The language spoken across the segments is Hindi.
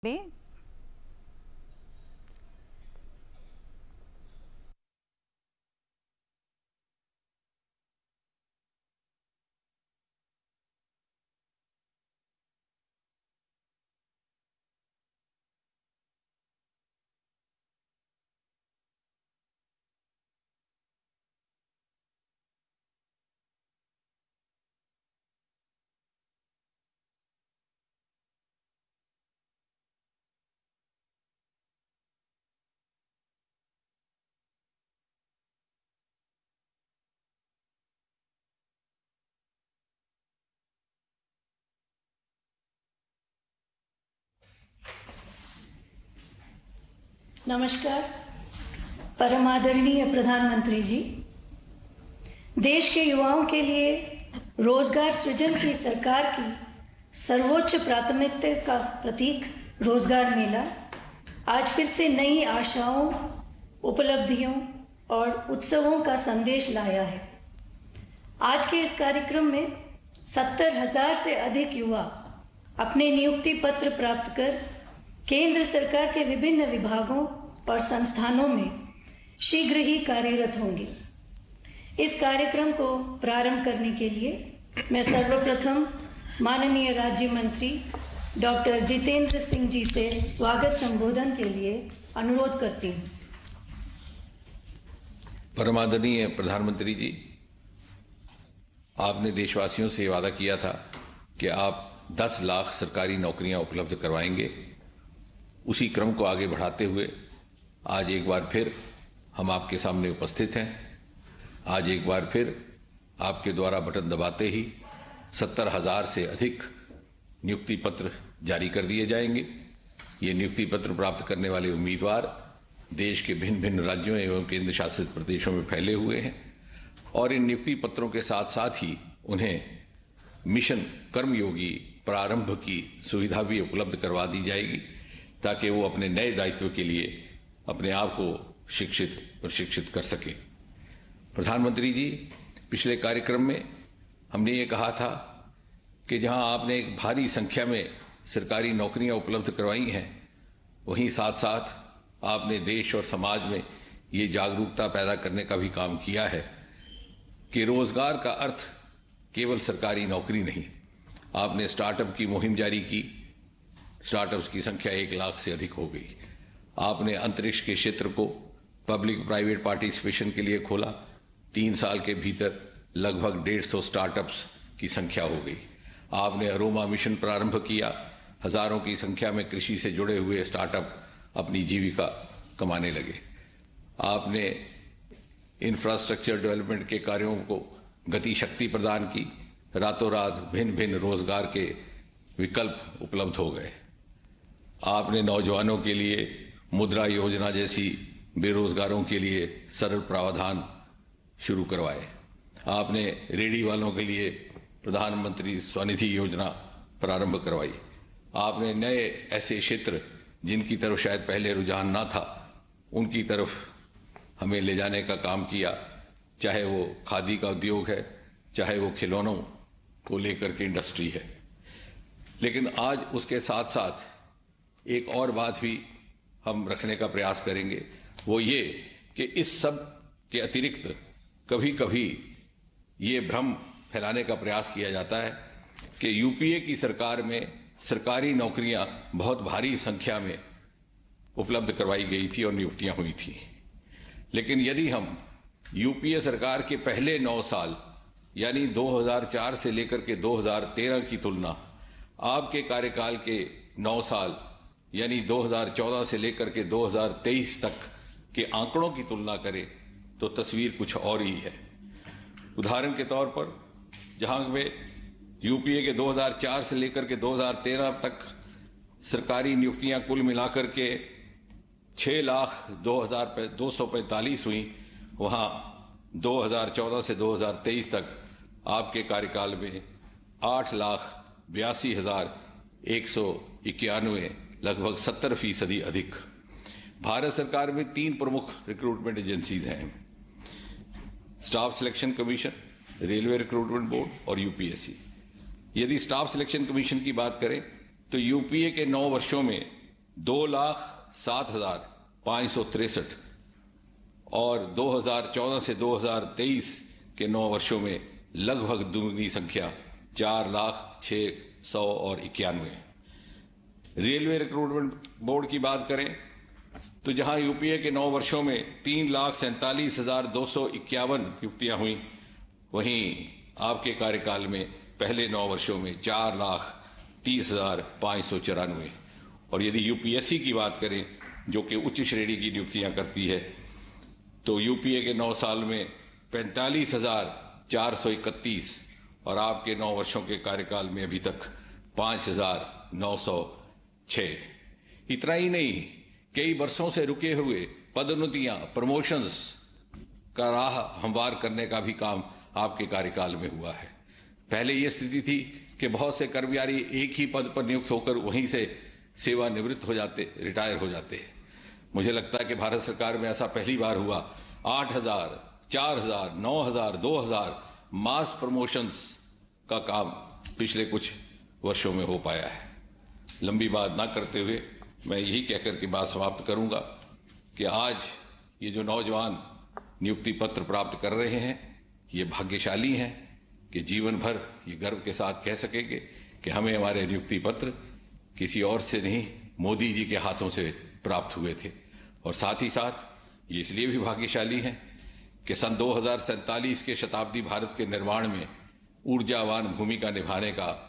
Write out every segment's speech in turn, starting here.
में नमस्कार। परम आदरणीय प्रधानमंत्री जी, देश के युवाओं के लिए रोजगार सृजन की सरकार की सर्वोच्च प्राथमिकता का प्रतीक रोजगार मेला आज फिर से नई आशाओं, उपलब्धियों और उत्सवों का संदेश लाया है। आज के इस कार्यक्रम में 70,000 से अधिक युवा अपने नियुक्ति पत्र प्राप्त कर केंद्र सरकार के विभिन्न विभागों और संस्थानों में शीघ्र ही कार्यरत होंगे। इस कार्यक्रम को प्रारंभ करने के लिए मैं सर्वप्रथम माननीय राज्य मंत्री डॉक्टर जितेंद्र सिंह जी से स्वागत संबोधन के लिए अनुरोध करती हूँ। परमादरणीय प्रधानमंत्री जी, आपने देशवासियों से वादा किया था कि आप 10 लाख सरकारी नौकरियां उपलब्ध करवाएंगे। उसी क्रम को आगे बढ़ाते हुए आज एक बार फिर हम आपके सामने उपस्थित हैं। आज एक बार फिर आपके द्वारा बटन दबाते ही 70,000 से अधिक नियुक्ति पत्र जारी कर दिए जाएंगे। ये नियुक्ति पत्र प्राप्त करने वाले उम्मीदवार देश के भिन्न भिन्न राज्यों एवं केंद्र शासित प्रदेशों में फैले हुए हैं और इन नियुक्ति पत्रों के साथ साथ ही उन्हें मिशन कर्मयोगी प्रारंभ की सुविधा भी उपलब्ध करवा दी जाएगी ताकि वो अपने नए दायित्व के लिए अपने आप को शिक्षित प्रशिक्षित कर सके। प्रधानमंत्री जी, पिछले कार्यक्रम में हमने ये कहा था कि जहां आपने एक भारी संख्या में सरकारी नौकरियां उपलब्ध करवाई हैं, वहीं साथ साथ आपने देश और समाज में ये जागरूकता पैदा करने का भी काम किया है कि रोजगार का अर्थ केवल सरकारी नौकरी नहीं। आपने स्टार्टअप की मुहिम जारी की। स्टार्टअप्स की संख्या 1 लाख से अधिक हो गई। आपने अंतरिक्ष के क्षेत्र को पब्लिक प्राइवेट पार्टिसिपेशन के लिए खोला। 3 साल के भीतर लगभग 150 स्टार्टअप्स की संख्या हो गई। आपने अरोमा मिशन प्रारंभ किया। हजारों की संख्या में कृषि से जुड़े हुए स्टार्टअप अपनी जीविका कमाने लगे। आपने इंफ्रास्ट्रक्चर डेवलपमेंट के कार्यों को गति शक्ति प्रदान की। रातों रात भिन्न भिन्न रोजगार के विकल्प उपलब्ध हो गए। आपने नौजवानों के लिए मुद्रा योजना जैसी बेरोजगारों के लिए सरल प्रावधान शुरू करवाए। आपने रेहड़ी वालों के लिए प्रधानमंत्री स्वनिधि योजना प्रारंभ करवाई। आपने नए ऐसे क्षेत्र जिनकी तरफ शायद पहले रुझान ना था, उनकी तरफ हमें ले जाने का काम किया। चाहे वो खादी का उद्योग है, चाहे वो खिलौनों को लेकर के इंडस्ट्री है। लेकिन आज उसके साथ साथ एक और बात भी हम रखने का प्रयास करेंगे, वो ये कि इस सब के अतिरिक्त कभी कभी ये भ्रम फैलाने का प्रयास किया जाता है कि यूपीए की सरकार में सरकारी नौकरियां बहुत भारी संख्या में उपलब्ध करवाई गई थी और नियुक्तियां हुई थी। लेकिन यदि हम यूपीए सरकार के पहले 9 साल यानी 2004 से लेकर के 2013 की तुलना आपके कार्यकाल के 9 साल यानी 2014 से लेकर के 2023 तक के आंकड़ों की तुलना करें तो तस्वीर कुछ और ही है। उदाहरण के तौर पर जहां वे यूपीए के 2004 से लेकर के 2013 तक सरकारी नियुक्तियां कुल मिलाकर के 6,02,245 हुई, वहां 2014 से 2023 तक आपके कार्यकाल में 8,82,191, लगभग 70% अधिक। भारत सरकार में 3 प्रमुख रिक्रूटमेंट एजेंसीज हैं: staff selection commission, railway recruitment board और यूपीएससी। यदि स्टाफ सिलेक्शन कमीशन की बात करें तो यूपीए के 9 वर्षों में 2,07,563 और 2014 से 2023 के 9 वर्षों में लगभग दुगनी संख्या 4,06,191। रेलवे रिक्रूटमेंट बोर्ड की बात करें तो जहां यूपीए के 9 वर्षों में 3,47,251 नियुक्तियां हुई, वहीं आपके कार्यकाल में पहले 9 वर्षों में 4,30,594। और यदि यूपीएससी की बात करें जो कि उच्च श्रेणी की नियुक्तियां करती है, तो यूपीए के 9 साल में 45,431 और आपके 9 वर्षों के कार्यकाल में अभी तक 5,906। इतना ही नहीं, कई वर्षों से रुके हुए पदोन्नतियां, प्रमोशंस का राह हमवार करने का भी काम आपके कार्यकाल में हुआ है। पहले यह स्थिति थी कि बहुत से कर्मचारी एक ही पद पर नियुक्त होकर वहीं से सेवानिवृत्त हो जाते, रिटायर हो जाते। मुझे लगता है कि भारत सरकार में ऐसा पहली बार हुआ। 8,000, 4,000, 9,000, 2,000 मास प्रमोशंस का काम पिछले कुछ वर्षों में हो पाया है। लंबी बात ना करते हुए मैं यही कहकर के बात समाप्त करूंगा कि आज ये जो नौजवान नियुक्ति पत्र प्राप्त कर रहे हैं, ये भाग्यशाली हैं कि जीवन भर ये गर्व के साथ कह सकेंगे कि हमें हमारे नियुक्ति पत्र किसी और से नहीं, मोदी जी के हाथों से प्राप्त हुए थे। और साथ ही साथ ये इसलिए भी भाग्यशाली हैं कि सन 2047 के शताब्दी भारत के निर्माण में ऊर्जावान भूमिका निभाने का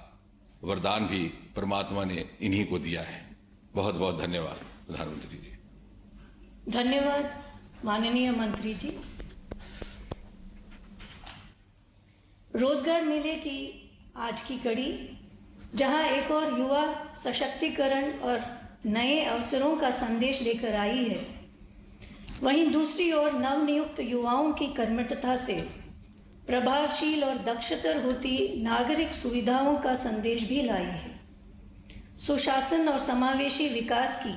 वरदान भी परमात्मा ने इन्हीं को दिया है। बहुत बहुत धन्यवाद प्रधानमंत्री जी। धन्यवाद माननीय मंत्री जी। रोजगार मेले की आज की कड़ी, जहां एक और युवा सशक्तिकरण और नए अवसरों का संदेश लेकर आई है, वहीं दूसरी ओर नवनियुक्त युवाओं की कर्मठता से प्रभावशील और दक्षतर होती नागरिक सुविधाओं का संदेश भी लाई है। सुशासन और समावेशी विकास की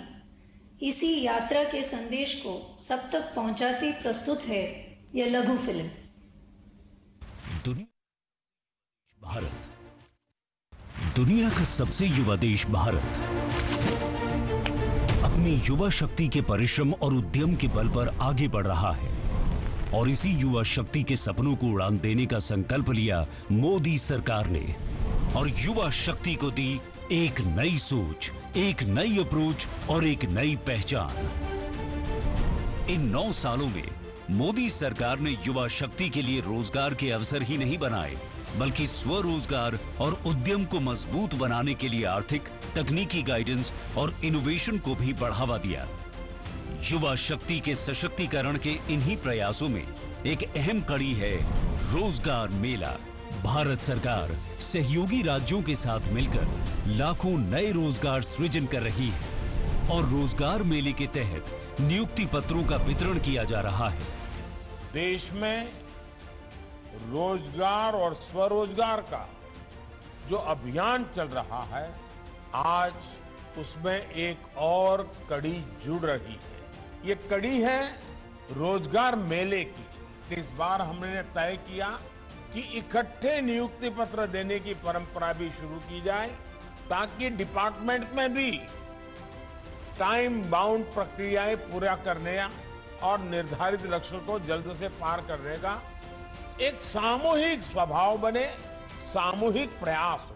इसी यात्रा के संदेश को सब तक पहुंचाती प्रस्तुत है यह लघु फिल्म। भारत, दुनिया का सबसे युवा देश भारत अपनी युवा शक्ति के परिश्रम और उद्यम के बल पर आगे बढ़ रहा है और इसी युवा शक्ति के सपनों को उड़ान देने का संकल्प लिया मोदी सरकार ने और युवा शक्ति को दी एक नई सोच, एक नई अप्रोच और एक नई पहचान। इन 9 सालों में मोदी सरकार ने युवा शक्ति के लिए रोजगार के अवसर ही नहीं बनाए, बल्कि स्वरोजगार और उद्यम को मजबूत बनाने के लिए आर्थिक, तकनीकी गाइडेंस और इनोवेशन को भी बढ़ावा दिया। युवा शक्ति के सशक्तिकरण के इन्हीं प्रयासों में एक अहम कड़ी है रोजगार मेला। भारत सरकार सहयोगी राज्यों के साथ मिलकर लाखों नए रोजगार सृजन कर रही है और रोजगार मेले के तहत नियुक्ति पत्रों का वितरण किया जा रहा है। देश में रोजगार और स्वरोजगार का जो अभियान चल रहा है, आज उसमें एक और कड़ी जुड़ रही है। ये कड़ी है रोजगार मेले की। इस बार हमने तय किया कि इकट्ठे नियुक्ति पत्र देने की परंपरा भी शुरू की जाए, ताकि डिपार्टमेंट में भी टाइम बाउंड प्रक्रियाएं पूरा करने और निर्धारित लक्ष्य को जल्द से पार करने का एक सामूहिक स्वभाव बने, सामूहिक प्रयास हो।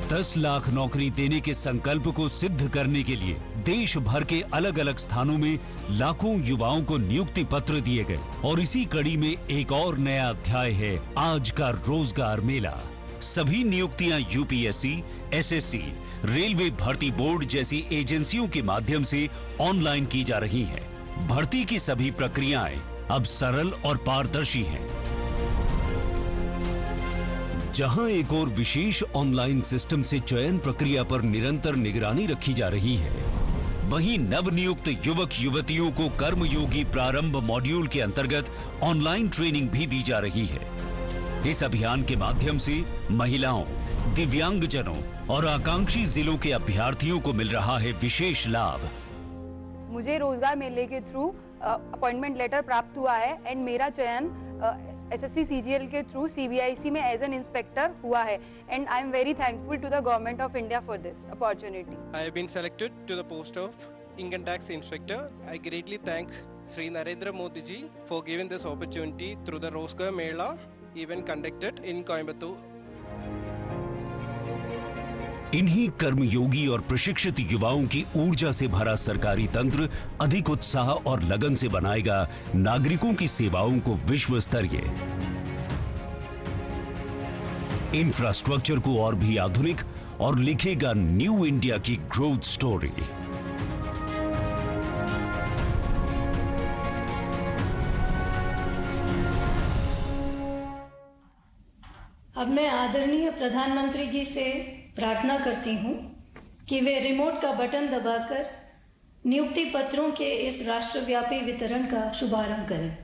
10 लाख नौकरी देने के संकल्प को सिद्ध करने के लिए देश भर के अलग अलग स्थानों में लाखों युवाओं को नियुक्ति पत्र दिए गए और इसी कड़ी में एक और नया अध्याय है आज का रोजगार मेला। सभी नियुक्तियां यूपीएससी, एसएससी, रेलवे भर्ती बोर्ड जैसी एजेंसियों के माध्यम से ऑनलाइन की जा रही हैं। भर्ती की सभी प्रक्रियाएं अब सरल और पारदर्शी हैं। जहां एक और विशेष ऑनलाइन सिस्टम से चयन प्रक्रिया पर निरंतर निगरानी रखी जा रही है, वहीं नवनियुक्त युवक युवतियों को कर्मयोगी प्रारंभ मॉड्यूल के अंतर्गत ऑनलाइन ट्रेनिंग भी दी जा रही है। इस अभियान के माध्यम से महिलाओं, दिव्यांगजनों और आकांक्षी जिलों के अभ्यर्थियों को मिल रहा है विशेष लाभ। मुझे रोजगार मेले के थ्रू अपॉइंटमेंट लेटर प्राप्त हुआ है एंड मेरा चयन एसएससी सीजीएल के थ्रू सीबीआईसी में एज एन इंस्पेक्टर हुआ है and I am very thankful to the government of India for this opportunity. I have been selected to the post of Income Tax Inspector. I greatly thank Sri Narendra Modi ji for giving this opportunity through the Rozgar Mela event conducted in Coimbatore. इन्हीं कर्मयोगी और प्रशिक्षित युवाओं की ऊर्जा से भरा सरकारी तंत्र अधिक उत्साह और लगन से बनाएगा नागरिकों की सेवाओं को विश्व स्तरीय। इंफ्रास्ट्रक्चर को और भी आधुनिक और लिखेगा न्यू इंडिया की ग्रोथ स्टोरी। अब मैं आदरणीय प्रधानमंत्री जी से प्रार्थना करती हूं कि वे रिमोट का बटन दबाकर नियुक्ति पत्रों के इस राष्ट्रव्यापी वितरण का शुभारंभ करें।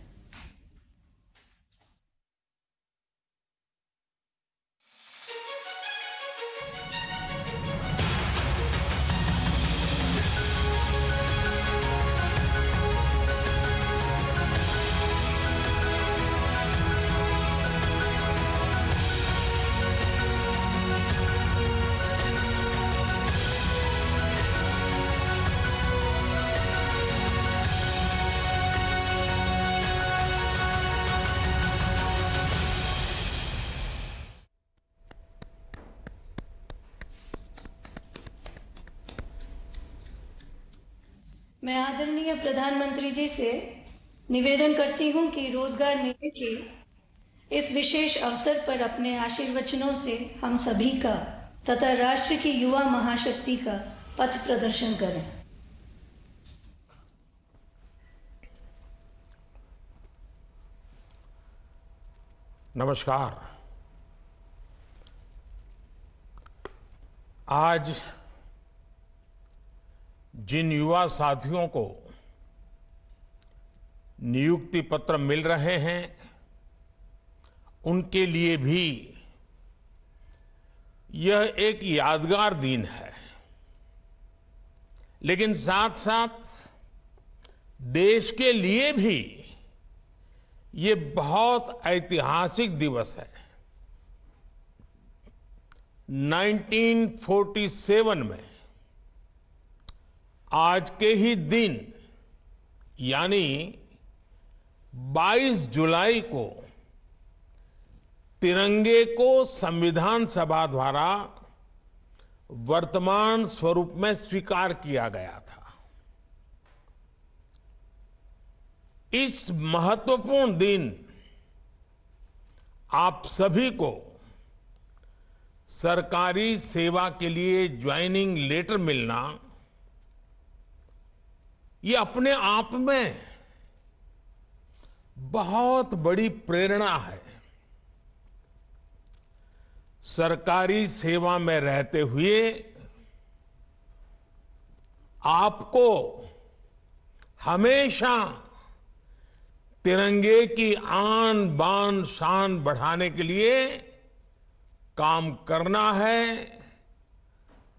मैं आदरणीय प्रधानमंत्री जी से निवेदन करती हूं कि रोजगार मेले के इस विशेष अवसर पर अपने आशीर्वचनों से हम सभी का तथा राष्ट्र की युवा महाशक्ति का पथ प्रदर्शन करें। नमस्कार। आज जिन युवा साथियों को नियुक्ति पत्र मिल रहे हैं उनके लिए भी यह एक यादगार दिन है, लेकिन साथ साथ देश के लिए भी ये बहुत ऐतिहासिक दिवस है। 1947 में आज के ही दिन यानी 22 जुलाई को तिरंगे को संविधान सभा द्वारा वर्तमान स्वरूप में स्वीकार किया गया था। इस महत्वपूर्ण दिन आप सभी को सरकारी सेवा के लिए ज्वाइनिंग लेटर मिलना ये अपने आप में बहुत बड़ी प्रेरणा है। सरकारी सेवा में रहते हुए आपको हमेशा तिरंगे की आन बान शान बढ़ाने के लिए काम करना है,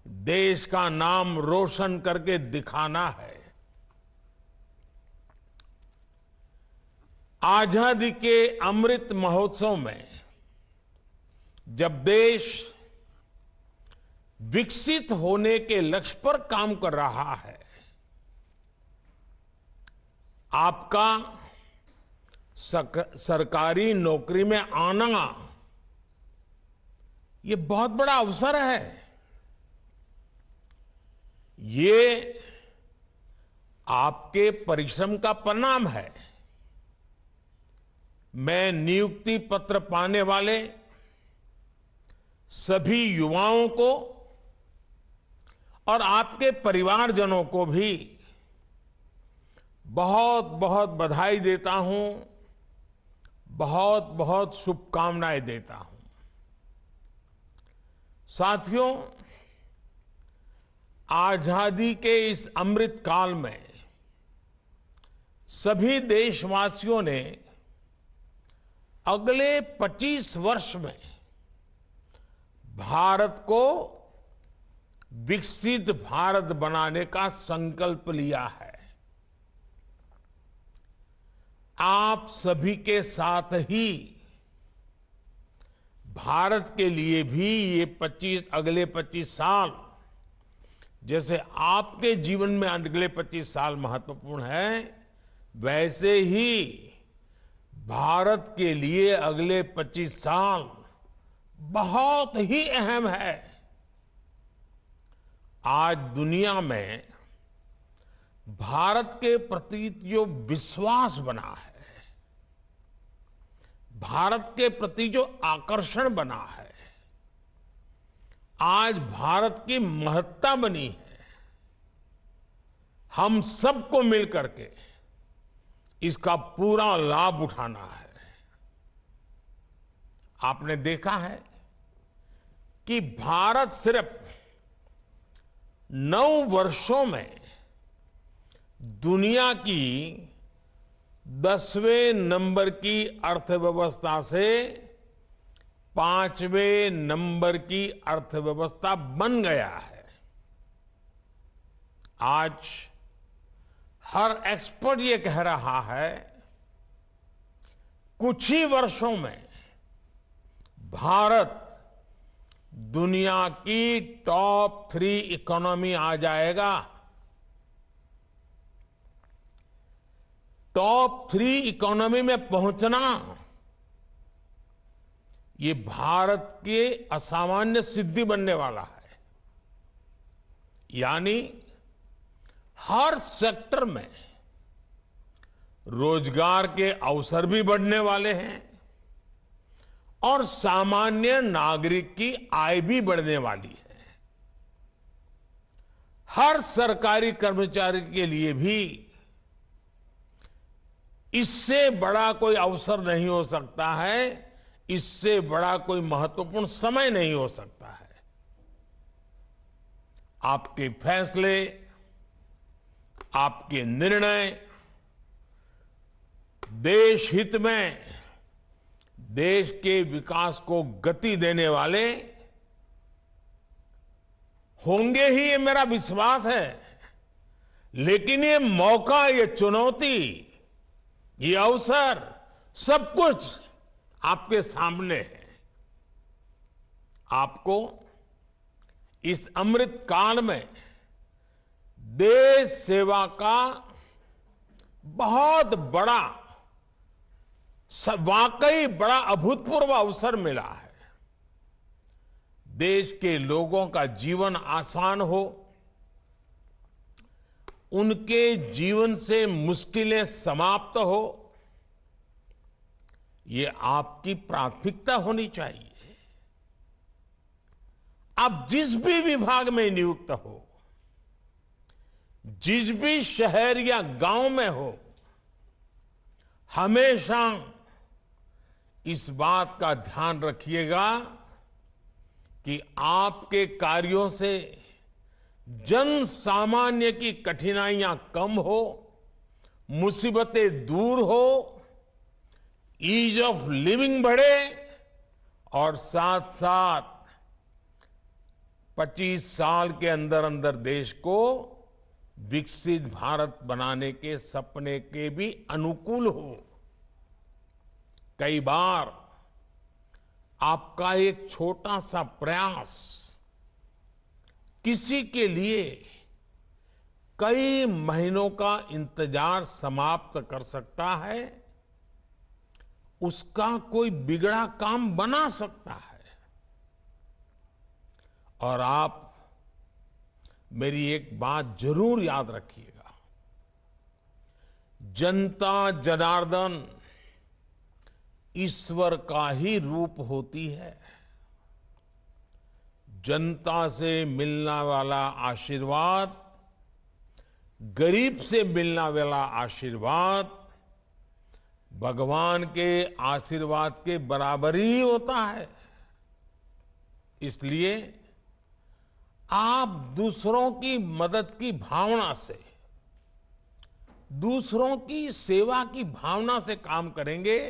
देश का नाम रोशन करके दिखाना है। आजादी के अमृत महोत्सव में जब देश विकसित होने के लक्ष्य पर काम कर रहा है, आपका सरकारी नौकरी में आना ये बहुत बड़ा अवसर है। ये आपके परिश्रम का परिणाम है। मैं नियुक्ति पत्र पाने वाले सभी युवाओं को और आपके परिवारजनों को भी बहुत बहुत बधाई देता हूं, बहुत बहुत शुभकामनाएं देता हूं। साथियों, आजादी के इस अमृत काल में सभी देशवासियों ने अगले 25 वर्ष में भारत को विकसित भारत बनाने का संकल्प लिया है। आप सभी के साथ ही भारत के लिए भी ये अगले 25 साल, जैसे आपके जीवन में अगले 25 साल महत्वपूर्ण है, वैसे ही भारत के लिए अगले 25 साल बहुत ही अहम है। आज दुनिया में भारत के प्रति जो विश्वास बना है, भारत के प्रति जो आकर्षण बना है, आज भारत की महत्ता बनी है, हम सबको मिलकर के इसका पूरा लाभ उठाना है। आपने देखा है कि भारत सिर्फ 9 वर्षों में दुनिया की 10वें नंबर की अर्थव्यवस्था से 5वें नंबर की अर्थव्यवस्था बन गया है। आज हर एक्सपर्ट ये कह रहा है, कुछ ही वर्षों में भारत दुनिया की टॉप 3 इकोनॉमी आ जाएगा। टॉप 3 इकोनॉमी में पहुंचना ये भारत के असामान्य सिद्धि बनने वाला है। यानी हर सेक्टर में रोजगार के अवसर भी बढ़ने वाले हैं और सामान्य नागरिक की आय भी बढ़ने वाली है। हर सरकारी कर्मचारी के लिए भी इससे बड़ा कोई अवसर नहीं हो सकता है, इससे बड़ा कोई महत्वपूर्ण समय नहीं हो सकता है। आपके फैसले, आपके निर्णय देश हित में, देश के विकास को गति देने वाले होंगे ही, ये मेरा विश्वास है। लेकिन ये मौका, ये चुनौती, ये अवसर, सब कुछ आपके सामने है। आपको इस अमृत काल में देश सेवा का बहुत बड़ा, वाकई बड़ा अभूतपूर्व अवसर मिला है। देश के लोगों का जीवन आसान हो, उनके जीवन से मुश्किलें समाप्त हो, ये आपकी प्राथमिकता होनी चाहिए। आप जिस भी विभाग में नियुक्त हो, जिस भी शहर या गांव में हो, हमेशा इस बात का ध्यान रखिएगा कि आपके कार्यों से जन सामान्य की कठिनाइयां कम हो, मुसीबतें दूर हो, ईज ऑफ लिविंग बढ़े और साथ साथ 25 साल के अंदर अंदर देश को विकसित भारत बनाने के सपने के भी अनुकूल हो। कई बार आपका एक छोटा सा प्रयास किसी के लिए कई महीनों का इंतजार समाप्त कर सकता है, उसका कोई बिगड़ा काम बना सकता है। और आप मेरी एक बात जरूर याद रखिएगा, जनता जनार्दन ईश्वर का ही रूप होती है। जनता से मिलने वाला आशीर्वाद, गरीब से मिलने वाला आशीर्वाद भगवान के आशीर्वाद के बराबर ही होता है। इसलिए आप दूसरों की मदद की भावना से, दूसरों की सेवा की भावना से काम करेंगे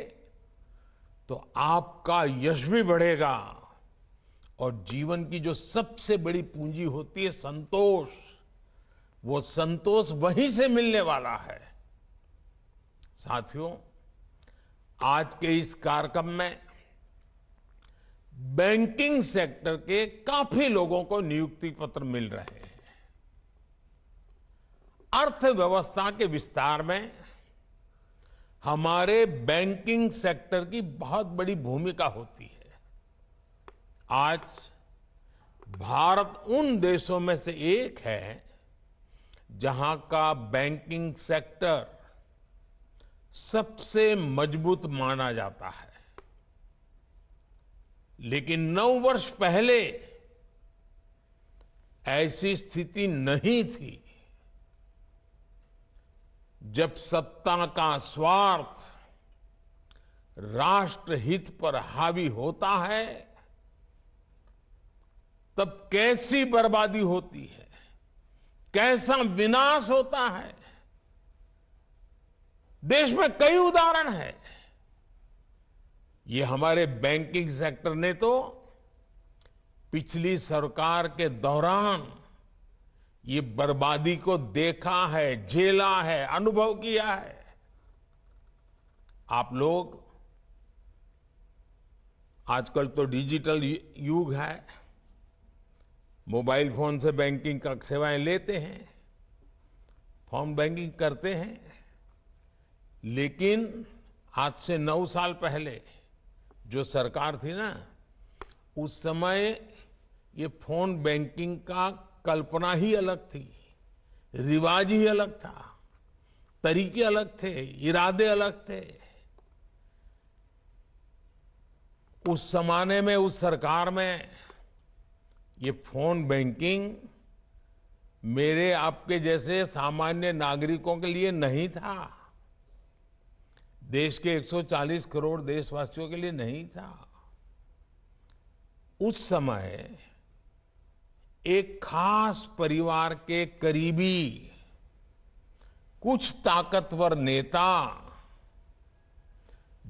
तो आपका यश भी बढ़ेगा और जीवन की जो सबसे बड़ी पूंजी होती है संतोष, वो संतोष वहीं से मिलने वाला है। साथियों, आज के इस कार्यक्रम में बैंकिंग सेक्टर के काफी लोगों को नियुक्ति पत्र मिल रहे हैं। अर्थव्यवस्था के विस्तार में हमारे बैंकिंग सेक्टर की बहुत बड़ी भूमिका होती है। आज भारत उन देशों में से एक है जहां का बैंकिंग सेक्टर सबसे मजबूत माना जाता है। लेकिन 9 वर्ष पहले ऐसी स्थिति नहीं थी। जब सत्ता का स्वार्थ राष्ट्रहित पर हावी होता है, तब कैसी बर्बादी होती है, कैसा विनाश होता है। देश में कई उदाहरण हैं। ये हमारे बैंकिंग सेक्टर ने तो पिछली सरकार के दौरान ये बर्बादी को देखा है, झेला है, अनुभव किया है। आप लोग आजकल तो डिजिटल युग है, मोबाइल फोन से बैंकिंग का सेवाएं लेते हैं, फोन बैंकिंग करते हैं। लेकिन आज से 9 साल पहले जो सरकार थी ना, उस समय ये फोन बैंकिंग का कल्पना ही अलग थी, रिवाज ही अलग था, तरीके अलग थे, इरादे अलग थे। उस जमाने में, उस सरकार में ये फोन बैंकिंग मेरे आपके जैसे सामान्य नागरिकों के लिए नहीं था। देश के 140 करोड़ देशवासियों के लिए नहीं था। उस समय एक खास परिवार के करीबी कुछ ताकतवर नेता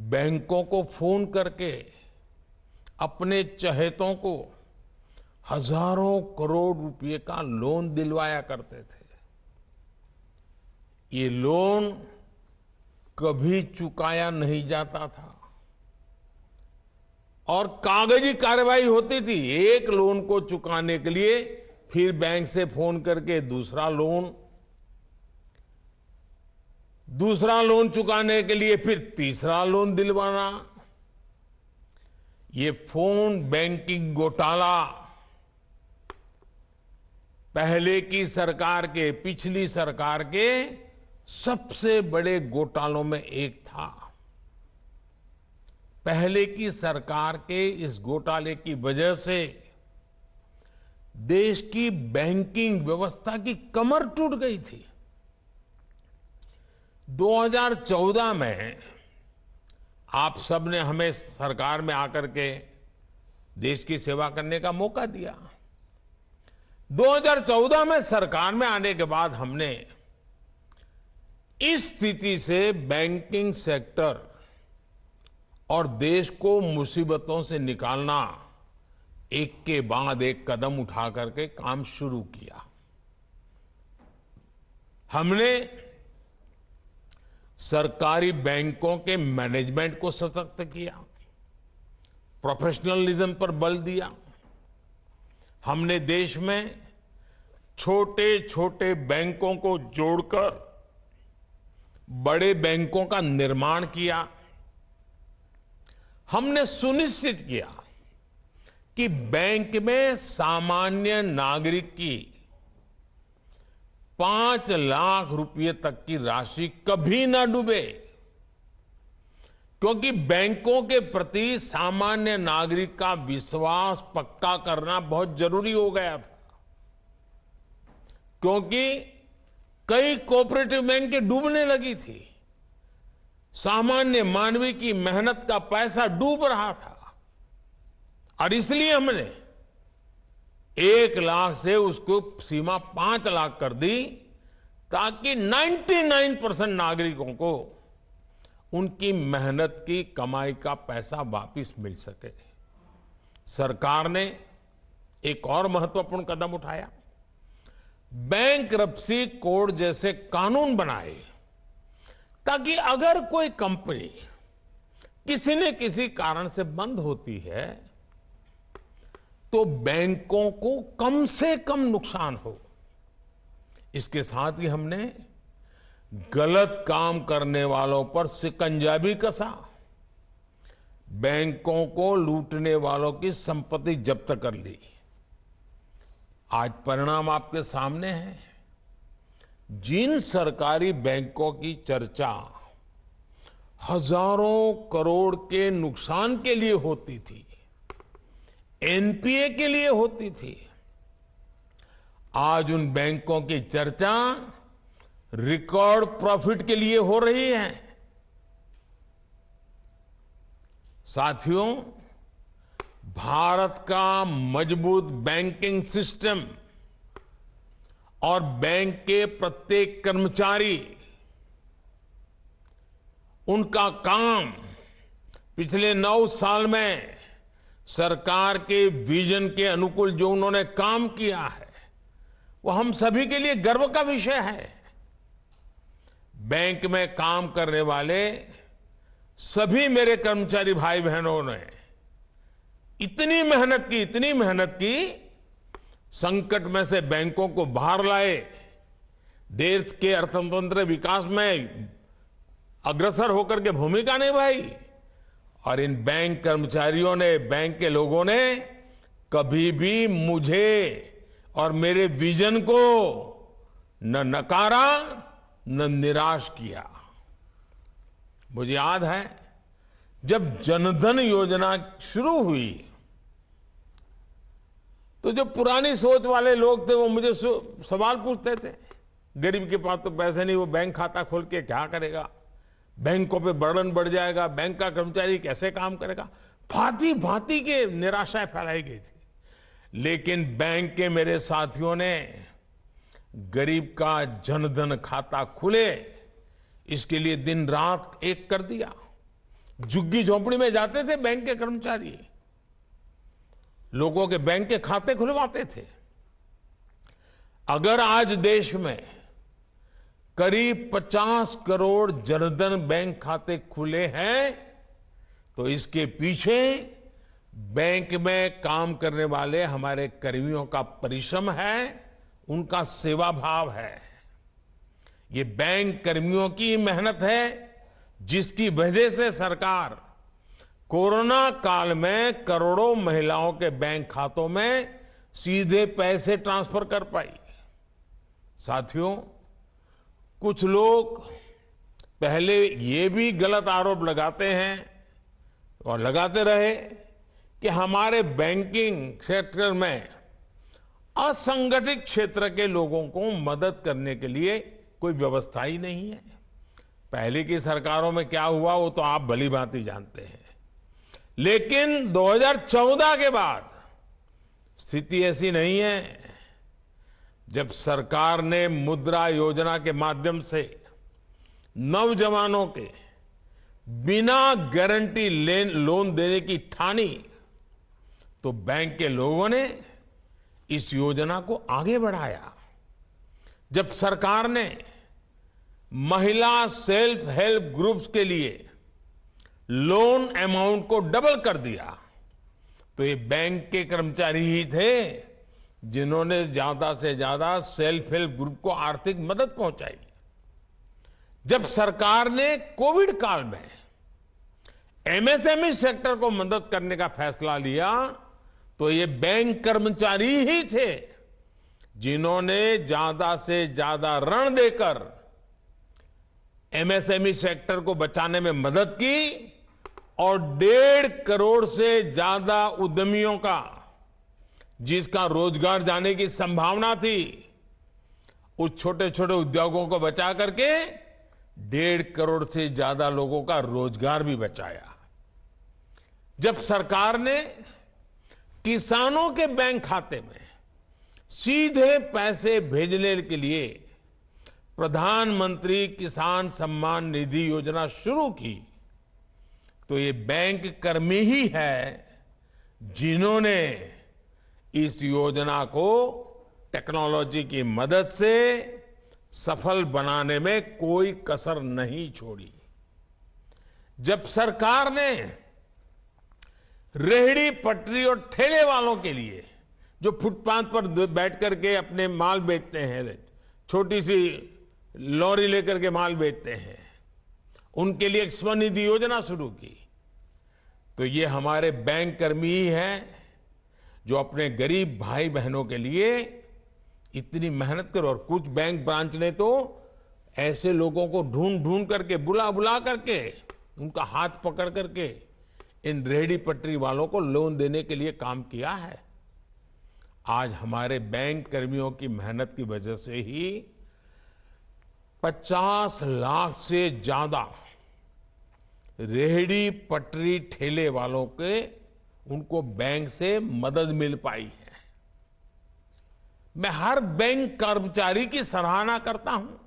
बैंकों को फोन करके अपने चहेतों को हजारों करोड़ रुपए का लोन दिलवाया करते थे। ये लोन कभी चुकाया नहीं जाता था और कागजी कार्रवाई होती थी। एक लोन को चुकाने के लिए फिर बैंक से फोन करके दूसरा लोन चुकाने के लिए फिर तीसरा लोन दिलवाना। ये फोन बैंकिंग घोटाला पहले की सरकार के, पिछली सरकार के सबसे बड़े घोटालों में एक था। पहले की सरकार के इस घोटाले की वजह से देश की बैंकिंग व्यवस्था की कमर टूट गई थी। 2014 में आप सबने हमें सरकार में आकर के देश की सेवा करने का मौका दिया। 2014 में सरकार में आने के बाद हमने इस स्थिति से बैंकिंग सेक्टर और देश को मुसीबतों से निकालना एक के बाद एक कदम उठा करके काम शुरू किया। हमने सरकारी बैंकों के मैनेजमेंट को सशक्त किया, प्रोफेशनलिज्म पर बल दिया। हमने देश में छोटे छोटे बैंकों को जोड़कर बड़े बैंकों का निर्माण किया। हमने सुनिश्चित किया कि बैंक में सामान्य नागरिक की 5 लाख रुपए तक की राशि कभी ना डूबे, क्योंकि बैंकों के प्रति सामान्य नागरिक का विश्वास पक्का करना बहुत जरूरी हो गया था। क्योंकि कई कोऑपरेटिव बैंक डूबने लगी थी, सामान्य मानवी की मेहनत का पैसा डूब रहा था और इसलिए हमने 1 लाख से उसको सीमा 5 लाख कर दी, ताकि 99% नागरिकों को उनकी मेहनत की कमाई का पैसा वापस मिल सके। सरकार ने एक और महत्वपूर्ण कदम उठाया, बैंक्रप्सी कोड जैसे कानून बनाए, ताकि अगर कोई कंपनी किसी न किसी कारण से बंद होती है तो बैंकों को कम से कम नुकसान हो। इसके साथ ही हमने गलत काम करने वालों पर शिकंजा भी कसा, बैंकों को लूटने वालों की संपत्ति जब्त कर ली। आज परिणाम आपके सामने है। जिन सरकारी बैंकों की चर्चा हजारों करोड़ के नुकसान के लिए होती थी, एनपीए के लिए होती थी, आज उन बैंकों की चर्चा रिकॉर्ड प्रॉफिट के लिए हो रही है। साथियों, भारत का मजबूत बैंकिंग सिस्टम और बैंक के प्रत्येक कर्मचारी, उनका काम पिछले 9 साल में सरकार के विजन के अनुकूल जो उन्होंने काम किया है, वो हम सभी के लिए गर्व का विषय है। बैंक में काम करने वाले सभी मेरे कर्मचारी भाई बहनों ने इतनी मेहनत की, संकट में से बैंकों को बाहर लाए, देश के अर्थतंत्र विकास में अग्रसर होकर के भूमिका निभाई। और इन बैंक कर्मचारियों ने, बैंक के लोगों ने कभी भी मुझे और मेरे विजन को न नकारा न निराश किया। मुझे याद है जब जनधन योजना शुरू हुई तो जो पुरानी सोच वाले लोग थे वो मुझे सवाल पूछते थे, गरीब के पास तो पैसे नहीं, वो बैंक खाता खोल के क्या करेगा, बैंकों पे बर्डन बढ़ जाएगा, बैंक का कर्मचारी कैसे काम करेगा। भांति भांति के निराशाएं फैलाई गई थी। लेकिन बैंक के मेरे साथियों ने गरीब का जनधन खाता खुले, इसके लिए दिन रात एक कर दिया। झुग्गी झोपड़ी में जाते थे बैंक के कर्मचारी, लोगों के बैंक के खाते खुलवाते थे। अगर आज देश में करीब 50 करोड़ जनधन बैंक खाते खुले हैं तो इसके पीछे बैंक में काम करने वाले हमारे कर्मियों का परिश्रम है, उनका सेवा भाव है। ये बैंक कर्मियों की मेहनत है जिसकी वजह से सरकार कोरोना काल में करोड़ों महिलाओं के बैंक खातों में सीधे पैसे ट्रांसफर कर पाई। साथियों, कुछ लोग पहले ये भी गलत आरोप लगाते हैं और लगाते रहे कि हमारे बैंकिंग सेक्टर में असंगठित क्षेत्र के लोगों को मदद करने के लिए कोई व्यवस्था ही नहीं है। पहले की सरकारों में क्या हुआ वो तो आप भली भांति जानते हैं। लेकिन 2014 के बाद स्थिति ऐसी नहीं है। जब सरकार ने मुद्रा योजना के माध्यम से नौजवानों के बिना गारंटी लोन देने की ठानी तो बैंक के लोगों ने इस योजना को आगे बढ़ाया। जब सरकार ने महिला सेल्फ हेल्प ग्रुप्स के लिए लोन अमाउंट को डबल कर दिया तो ये बैंक के कर्मचारी ही थे जिन्होंने ज्यादा से ज्यादा सेल्फ हेल्प ग्रुप को आर्थिक मदद पहुंचाई। जब सरकार ने कोविड काल में एमएसएमई सेक्टर को मदद करने का फैसला लिया तो ये बैंक कर्मचारी ही थे जिन्होंने ज्यादा से ज्यादा ऋण देकर एमएसएमई सेक्टर को बचाने में मदद की और 1.5 करोड़ से ज्यादा उद्यमियों का, जिसका रोजगार जाने की संभावना थी, उस छोटे छोटे उद्योगों को बचा करके 1.5 करोड़ से ज्यादा लोगों का रोजगार भी बचाया। जब सरकार ने किसानों के बैंक खाते में सीधे पैसे भेजने के लिए प्रधानमंत्री किसान सम्मान निधि योजना शुरू की तो ये बैंक कर्मी ही है जिन्होंने इस योजना को टेक्नोलॉजी की मदद से सफल बनाने में कोई कसर नहीं छोड़ी। जब सरकार ने रेहड़ी पटरी और ठेले वालों के लिए, जो फुटपाथ पर बैठ करके अपने माल बेचते हैं, छोटी सी लॉरी लेकर के माल बेचते हैं, उनके लिए एक स्वनिधि योजना शुरू की। तो ये हमारे बैंक कर्मी ही हैं जो अपने गरीब भाई बहनों के लिए इतनी मेहनत कर, और कुछ बैंक ब्रांच ने तो ऐसे लोगों को ढूंढ ढूंढ करके, बुला बुला करके, उनका हाथ पकड़ करके इन रेहड़ी पटरी वालों को लोन देने के लिए काम किया है। आज हमारे बैंक कर्मियों की मेहनत की वजह से ही 50 लाख से ज्यादा रेहड़ी पटरी ठेले वालों के उनको बैंक से मदद मिल पाई है। मैं हर बैंक कर्मचारी की सराहना करता हूं,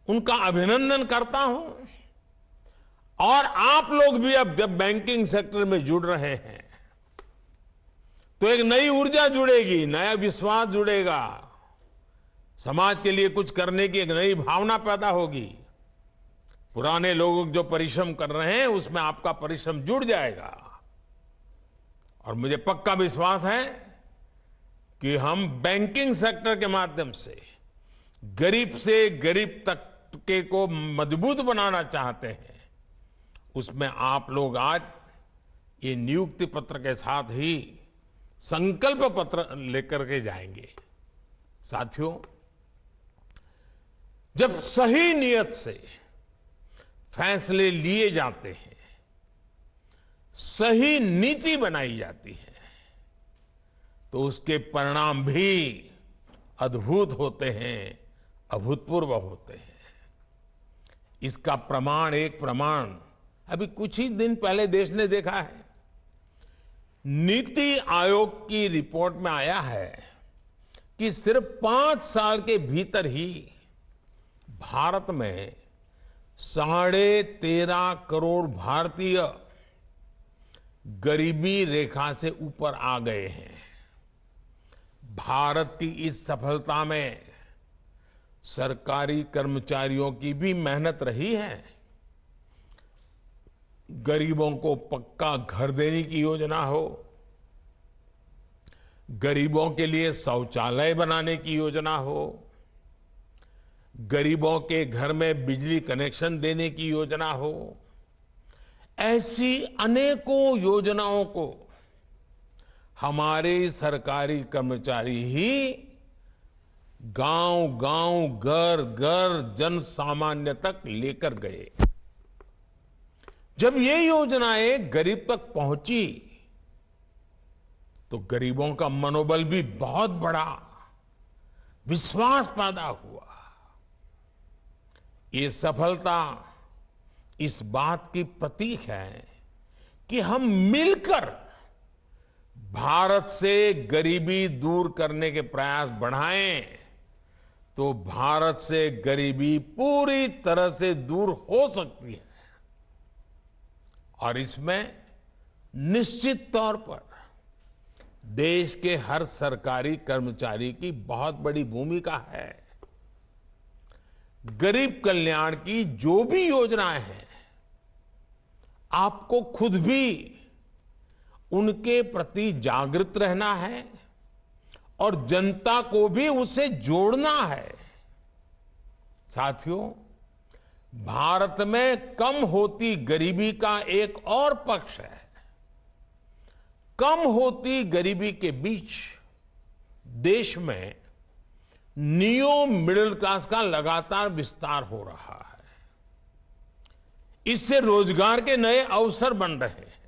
उनका अभिनंदन करता हूं, और आप लोग भी अब जब बैंकिंग सेक्टर में जुड़ रहे हैं तो एक नई ऊर्जा जुड़ेगी, नया विश्वास जुड़ेगा, समाज के लिए कुछ करने की एक नई भावना पैदा होगी। पुराने लोग जो परिश्रम कर रहे हैं उसमें आपका परिश्रम जुड़ जाएगा, और मुझे पक्का विश्वास है कि हम बैंकिंग सेक्टर के माध्यम से गरीब से गरीब तबके को मजबूत बनाना चाहते हैं। उसमें आप लोग आज ये नियुक्ति पत्र के साथ ही संकल्प पत्र लेकर के जाएंगे। साथियों, जब सही नियत से फैसले लिए जाते हैं, सही नीति बनाई जाती है, तो उसके परिणाम भी अद्भुत होते हैं, अभूतपूर्व होते हैं। इसका एक प्रमाण अभी कुछ ही दिन पहले देश ने देखा है। नीति आयोग की रिपोर्ट में आया है कि सिर्फ 5 साल के भीतर ही भारत में 13.5 करोड़ भारतीय गरीबी रेखा से ऊपर आ गए हैं। भारत की इस सफलता में सरकारी कर्मचारियों की भी मेहनत रही है। गरीबों को पक्का घर देने की योजना हो, गरीबों के लिए शौचालय बनाने की योजना हो, गरीबों के घर में बिजली कनेक्शन देने की योजना हो, ऐसी अनेकों योजनाओं को हमारे सरकारी कर्मचारी ही गांव-गांव, घर-घर, जन सामान्य तक लेकर गए। जब ये योजनाएं गरीब तक पहुंची तो गरीबों का मनोबल भी बहुत बढ़ा, विश्वास पैदा हुआ। ये सफलता इस बात की प्रतीक है कि हम मिलकर भारत से गरीबी दूर करने के प्रयास बढ़ाएं तो भारत से गरीबी पूरी तरह से दूर हो सकती है। और इसमें निश्चित तौर पर देश के हर सरकारी कर्मचारी की बहुत बड़ी भूमिका है। गरीब कल्याण की जो भी योजनाएं हैं, आपको खुद भी उनके प्रति जागृत रहना है और जनता को भी उससे जोड़ना है। साथियों, भारत में कम होती गरीबी का एक और पक्ष है। कम होती गरीबी के बीच देश में नियो मिडिल क्लास का लगातार विस्तार हो रहा है। इससे रोजगार के नए अवसर बन रहे हैं।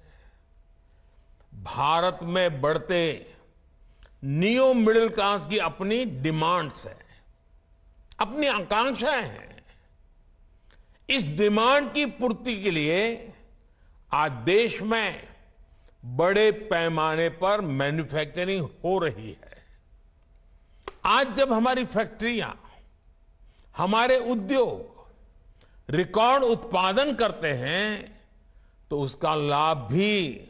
भारत में बढ़ते नियो मिडिल क्लास की अपनी डिमांड्स है, अपनी आकांक्षाएं हैं। इस डिमांड की पूर्ति के लिए आज देश में बड़े पैमाने पर मैन्युफैक्चरिंग हो रही है। आज जब हमारी फैक्ट्रियां, हमारे उद्योग रिकॉर्ड उत्पादन करते हैं तो उसका लाभ भी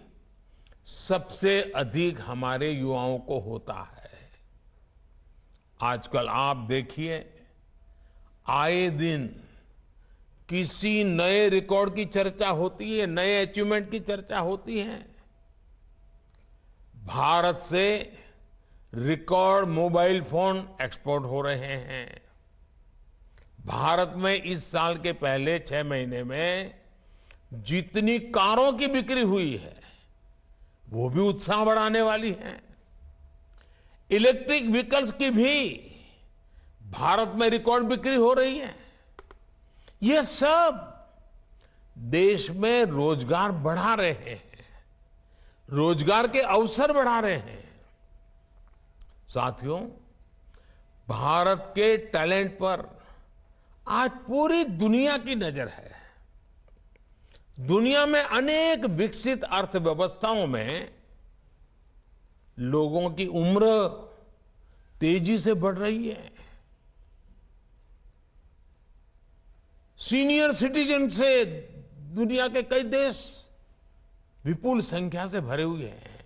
सबसे अधिक हमारे युवाओं को होता है। आजकल आप देखिए, आए दिन किसी नए रिकॉर्ड की चर्चा होती है, नए अचीवमेंट की चर्चा होती है। भारत से रिकॉर्ड मोबाइल फोन एक्सपोर्ट हो रहे हैं। भारत में इस साल के पहले 6 महीने में जितनी कारों की बिक्री हुई है वो भी उत्साह बढ़ाने वाली है। इलेक्ट्रिक व्हीकल्स की भी भारत में रिकॉर्ड बिक्री हो रही है। ये सब देश में रोजगार बढ़ा रहे हैं, रोजगार के अवसर बढ़ा रहे हैं। साथियों, भारत के टैलेंट पर आज पूरी दुनिया की नजर है। दुनिया में अनेक विकसित अर्थव्यवस्थाओं में लोगों की उम्र तेजी से बढ़ रही है। सीनियर सिटीजन से दुनिया के कई देश विपुल संख्या से भरे हुए हैं।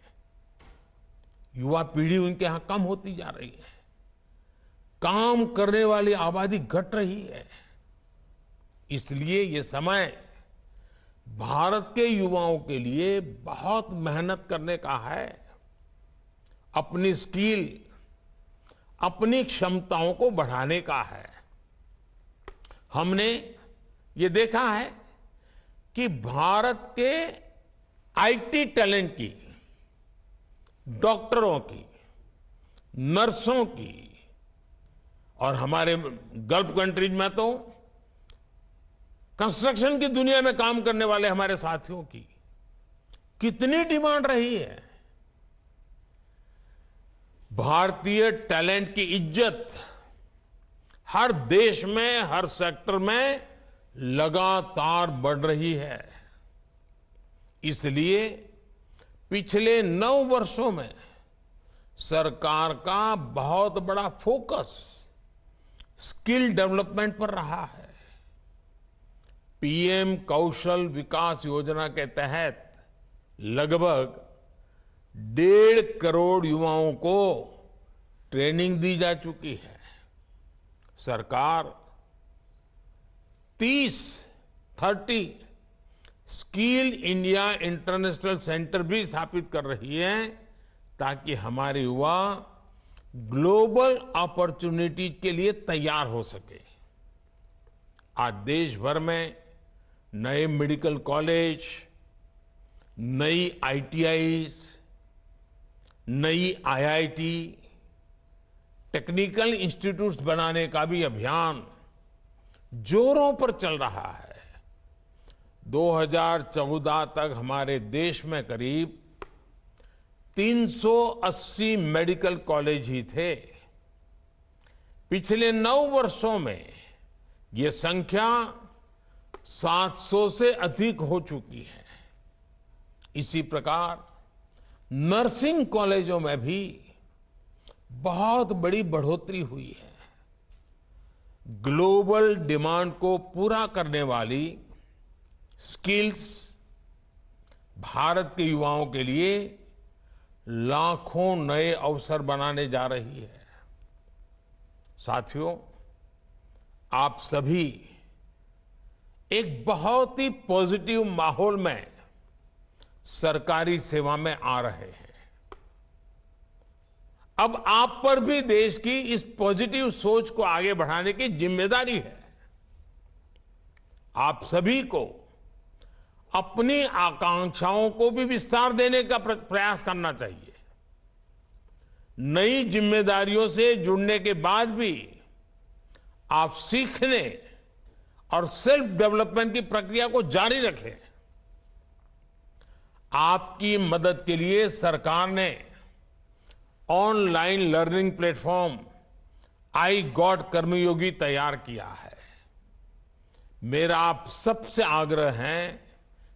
युवा पीढ़ी उनके यहां कम होती जा रही है। काम करने वाली आबादी घट रही है। इसलिए ये समय भारत के युवाओं के लिए बहुत मेहनत करने का है। अपनी स्किल, अपनी क्षमताओं को बढ़ाने का है। हमने ये देखा है कि भारत के आईटी टैलेंट की, डॉक्टरों की, नर्सों की और हमारे गल्फ कंट्रीज में तो कंस्ट्रक्शन की दुनिया में काम करने वाले हमारे साथियों की कितनी डिमांड रही है। भारतीय टैलेंट की इज्जत हर देश में, हर सेक्टर में लगातार बढ़ रही है। इसलिए पिछले 9 वर्षों में सरकार का बहुत बड़ा फोकस स्किल डेवलपमेंट पर रहा है। पीएम कौशल विकास योजना के तहत लगभग 1.5 करोड़ युवाओं को ट्रेनिंग दी जा चुकी है। सरकार 30 स्किल इंडिया इंटरनेशनल सेंटर भी स्थापित कर रही है ताकि हमारे युवा ग्लोबल अपॉर्चुनिटीज के लिए तैयार हो सके। आज देश भर में नए मेडिकल कॉलेज, नई आईटीआईज, नई आईआईटी, टेक्निकल इंस्टीट्यूट्स बनाने का भी अभियान जोरों पर चल रहा है। 2014 तक हमारे देश में करीब 380 मेडिकल कॉलेज ही थे। पिछले 9 वर्षों में ये संख्या 700 से अधिक हो चुकी है। इसी प्रकार नर्सिंग कॉलेजों में भी बहुत बड़ी बढ़ोतरी हुई है। ग्लोबल डिमांड को पूरा करने वाली स्किल्स भारत के युवाओं के लिए लाखों नए अवसर बनाने जा रही है। साथियों, आप सभी एक बहुत ही पॉजिटिव माहौल में सरकारी सेवा में आ रहे हैं। अब आप पर भी देश की इस पॉजिटिव सोच को आगे बढ़ाने की जिम्मेदारी है। आप सभी को अपनी आकांक्षाओं को भी विस्तार देने का प्रयास करना चाहिए। नई जिम्मेदारियों से जुड़ने के बाद भी आप सीखने और सेल्फ डेवलपमेंट की प्रक्रिया को जारी रखें। आपकी मदद के लिए सरकार ने online learning platform iGOT Karmayogi तैयार किया है। मेरा आप सबसे आग्रह है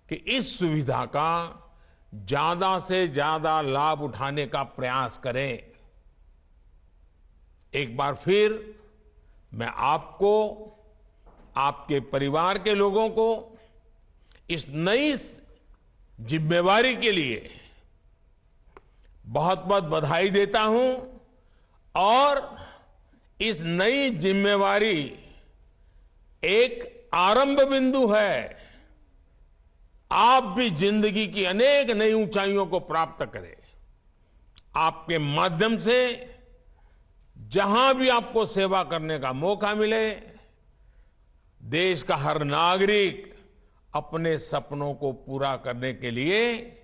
कि इस सुविधा का ज्यादा से ज्यादा लाभ उठाने का प्रयास करें। एक बार फिर मैं आपको, आपके परिवार के लोगों को इस नई जिम्मेवारी के लिए बहुत बहुत बधाई देता हूं और इस नई जिम्मेवारी एक आरंभ बिंदु है। आप भी जिंदगी की अनेक नई ऊंचाइयों को प्राप्त करें। आपके माध्यम से जहां भी आपको सेवा करने का मौका मिले, देश का हर नागरिक अपने सपनों को पूरा करने के लिए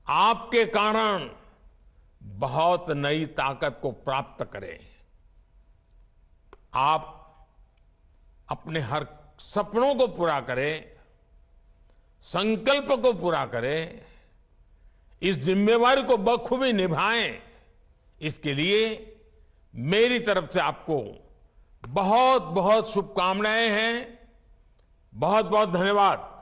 आपके कारण बहुत नई ताकत को प्राप्त करे। आप अपने हर सपनों को पूरा करें, संकल्प को पूरा करें, इस जिम्मेवारी को बखूबी निभाएं। इसके लिए मेरी तरफ से आपको बहुत बहुत शुभकामनाएं हैं। बहुत बहुत धन्यवाद।